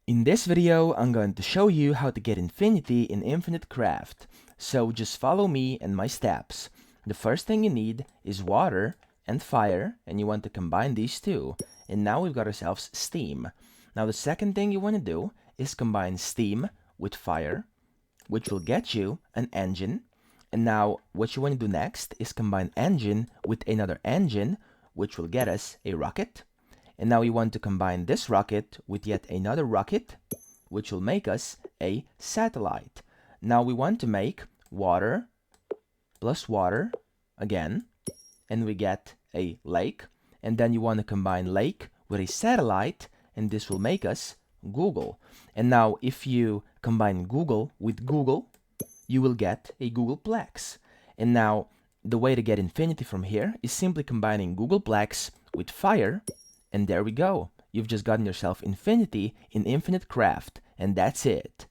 In this video, I'm going to show you how to get infinity in Infinite Craft. So just follow me and my steps. The first thing you need is water and fire, and you want to combine these two. And now we've got ourselves steam. Now the second thing you want to do is combine steam with fire, which will get you an engine. And now what you want to do next is combine engine with another engine, which will get us a rocket. And now we want to combine this rocket with yet another rocket, which will make us a satellite. Now we want to make water plus water again, and we get a lake. And then you want to combine lake with a satellite, and this will make us Google. And now if you combine Google with Google, you will get a Googleplex. And now the way to get infinity from here is simply combining Googleplex with fire. And there we go. You've just gotten yourself infinity in Infinite Craft, and that's it.